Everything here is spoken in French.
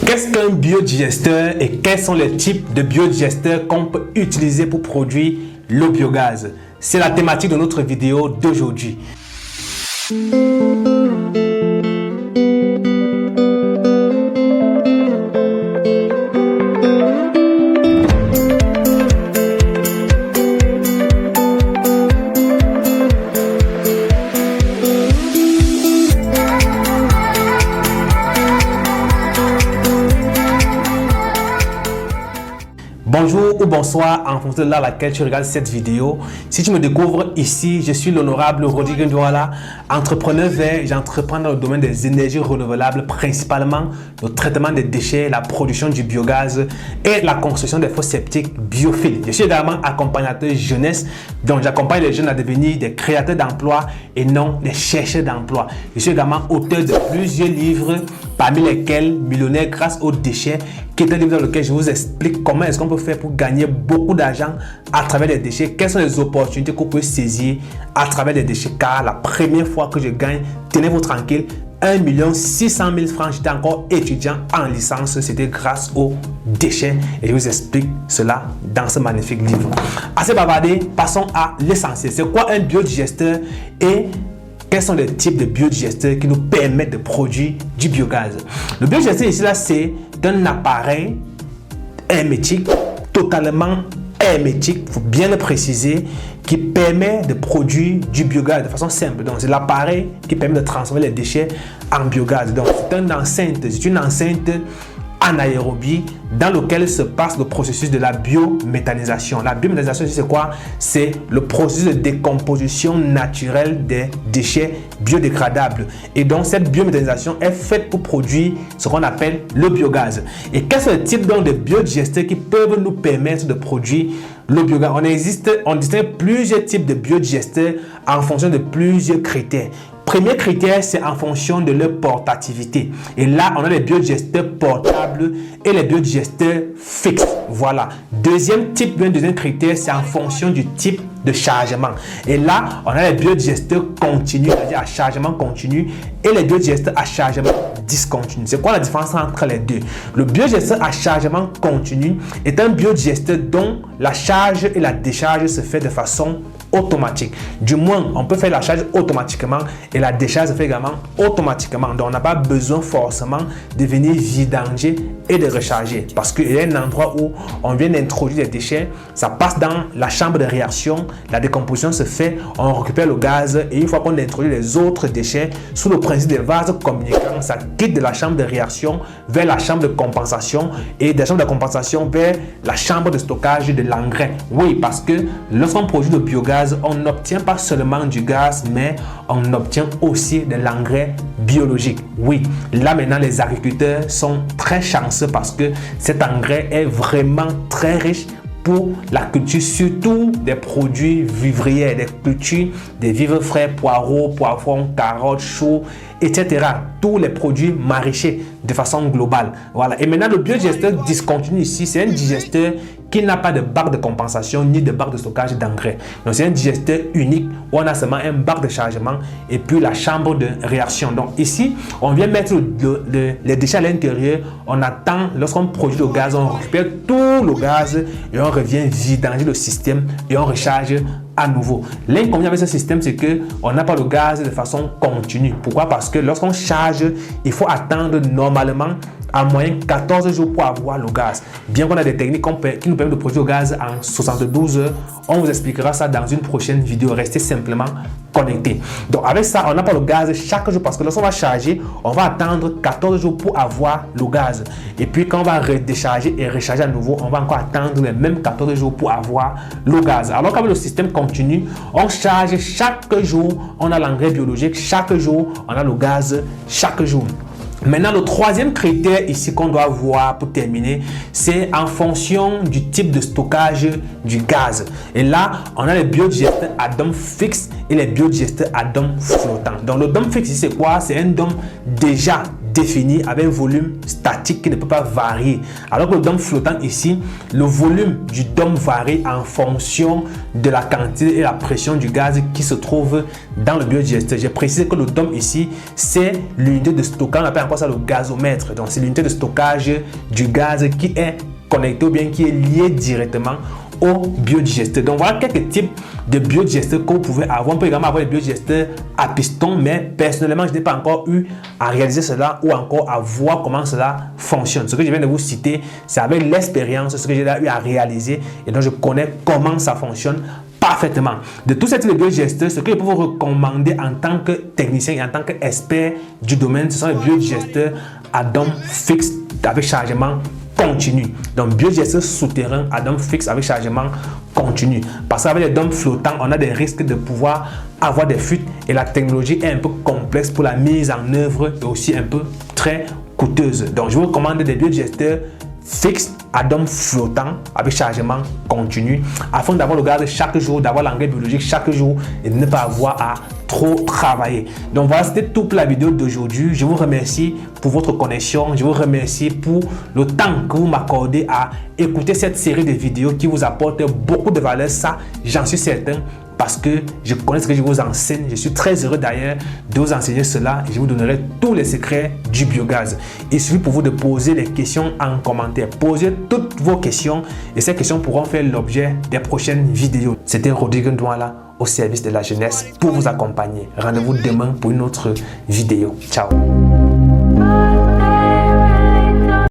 Qu'est-ce qu'un biodigesteur et quels sont les types de biodigesteurs qu'on peut utiliser pour produire le biogaz? C'est la thématique de notre vidéo d'aujourd'hui. Bonjour ou bonsoir en fonction de là à laquelle tu regardes cette vidéo. Si tu me découvres ici, je suis l'honorable Rodrigue Ndouala, entrepreneur vert. J'entreprends dans le domaine des énergies renouvelables, principalement le traitement des déchets, la production du biogaz et la construction des fosses septiques biophiles. Je suis également accompagnateur jeunesse, donc j'accompagne les jeunes à devenir des créateurs d'emplois et non des chercheurs d'emploi. Je suis également auteur de plusieurs livres, parmi lesquels Millionnaire grâce aux déchets, qui est un livre dans lequel je vous explique comment est-ce qu'on peut faire pour gagner beaucoup d'argent à travers les déchets, quelles sont les opportunités qu'on peut saisir à travers les déchets, car la première fois que je gagne, tenez-vous tranquille, 1 600 000 francs, j'étais encore étudiant en licence, c'était grâce aux déchets et je vous explique cela dans ce magnifique livre. Assez bavardé, passons à l'essentiel. C'est quoi un biodigesteur et quels sont les types de biodigesteurs qui nous permettent de produire du biogaz? Le biodigesteur ici, là, c'est un appareil hermétique, totalement hermétique, il faut bien le préciser, qui permet de produire du biogaz de façon simple. Donc, c'est l'appareil qui permet de transformer les déchets en biogaz. Donc, c'est une enceinte anaérobie dans lequel se passe le processus de la biométhanisation. La biométhanisation, c'est quoi? C'est le processus de décomposition naturelle des déchets biodégradables. Et donc, cette biométhanisation est faite pour produire ce qu'on appelle le biogaz. Et quels sont les types donc de biodigesteurs qui peuvent nous permettre de produire le biogaz? On distingue plusieurs types de biodigesteurs en fonction de plusieurs critères. Premier critère, c'est en fonction de leur portativité. Et là, on a les biodigesteurs portables et les biodigesteurs fixes. Voilà. Deuxième critère, c'est en fonction du type de chargement. Et là, on a les biodigesteurs continus, c'est-à-dire à chargement continu, et les biodigesteurs à chargement discontinu. C'est quoi la différence entre les deux? Le biodigesteur à chargement continu est un biodigesteur dont la charge et la décharge se fait de façon automatique. Du moins, on peut faire la charge automatiquement et la décharge se fait également automatiquement. Donc, on n'a pas besoin forcément de venir vidanger et de recharger parce qu'il y a un endroit où on vient d'introduire des déchets, ça passe dans la chambre de réaction, la décomposition se fait, on récupère le gaz et une fois qu'on introduit les autres déchets, sous le principe des vases communicants, ça quitte de la chambre de réaction vers la chambre de compensation et de la chambre de compensation vers la chambre de stockage de l'engrais. Oui, parce que lorsqu'on produit le biogaz, on n'obtient pas seulement du gaz, mais on obtient aussi de l'engrais biologique. Oui, là maintenant les agriculteurs sont très chanceux parce que cet engrais est vraiment très riche pour la culture, surtout des produits vivriers, des cultures, des vivres frais, poireaux, poivrons, carottes, choux, etc. Tous les produits maraîchers de façon globale. Voilà. Et maintenant, le biodigesteur discontinu ici, c'est un digesteur qui n'a pas de bac de compensation ni de bac de stockage d'engrais. Donc, c'est un digesteur unique où on a seulement un bac de chargement et puis la chambre de réaction. Donc, ici, on vient mettre les déchets à l'intérieur. On attend, lorsqu'on produit le gaz, on récupère tout le gaz et on revient vidanger le système et on recharge à nouveau. L'inconvénient avec ce système, c'est qu'on n'a pas le gaz de façon continue. Pourquoi? Parce que lorsqu'on charge, il faut attendre normalement en moyenne 14 jours pour avoir le gaz. Bien qu'on a des techniques qui nous permettent de produire le gaz en 72 heures, on vous expliquera ça dans une prochaine vidéo. Restez simplement connectés. Donc avec ça, on n'a pas le gaz chaque jour parce que lorsqu'on va charger, on va attendre 14 jours pour avoir le gaz. Et puis quand on va redécharger et recharger à nouveau, on va encore attendre les mêmes 14 jours pour avoir le gaz. Alors qu'avec le système continu, on charge chaque jour, on a l'engrais biologique, chaque jour, on a le gaz chaque jour. Maintenant, le troisième critère ici qu'on doit voir pour terminer, c'est en fonction du type de stockage du gaz. Et là, on a les biodigesteurs à dôme fixe et les biodigesteurs à dôme flottant. Donc, le dôme fixe, c'est quoi? C'est un dôme déjà défini avec un volume statique qui ne peut pas varier. Alors que le dôme flottant ici, le volume du dôme varie en fonction de la quantité et la pression du gaz qui se trouve dans le biodigesteur. J'ai précisé que le dôme ici, c'est l'unité de stockage, on appelle encore ça le gazomètre. Donc c'est l'unité de stockage du gaz qui est connecté ou bien qui est lié directement au biodigesteur. Donc voilà quelques types de biodigesteurs que vous pouvez avoir. On peut également avoir des biodigesteurs à piston, mais personnellement je n'ai pas encore eu à réaliser cela ou encore à voir comment cela fonctionne. Ce que je viens de vous citer, c'est avec l'expérience, ce que j'ai eu à réaliser, et donc je connais comment ça fonctionne parfaitement. De tous ces types de biodigesteurs, ce que je peux vous recommander en tant que technicien et en tant qu'expert du domaine, ce sont les biodigesteurs à dôme fixe avec chargement continu. Donc biodigesteurs souterrains à dôme fixe avec chargement continu. Parce qu'avec les dômes flottants, on a des risques de pouvoir avoir des fuites et la technologie est un peu complexe pour la mise en œuvre et aussi un peu très coûteuse. Donc je vous recommande des biodigesteurs fixes à dôme flottant avec chargement continu afin d'avoir le gaz chaque jour, d'avoir l'engrais biologique chaque jour et de ne pas avoir à trop travailler. Donc voilà, c'était tout pour la vidéo d'aujourd'hui. Je vous remercie pour votre connexion. Je vous remercie pour le temps que vous m'accordez à écouter cette série de vidéos qui vous apporte beaucoup de valeur. Ça, j'en suis certain, parce que je connais ce que je vous enseigne. Je suis très heureux d'ailleurs de vous enseigner cela et je vous donnerai tous les secrets du biogaz. Il suffit pour vous de poser les questions en commentaire. Posez toutes vos questions et ces questions pourront faire l'objet des prochaines vidéos. C'était Rodrigue Ndouala au service de la jeunesse pour vous accompagner. Rendez-vous demain pour une autre vidéo. Ciao.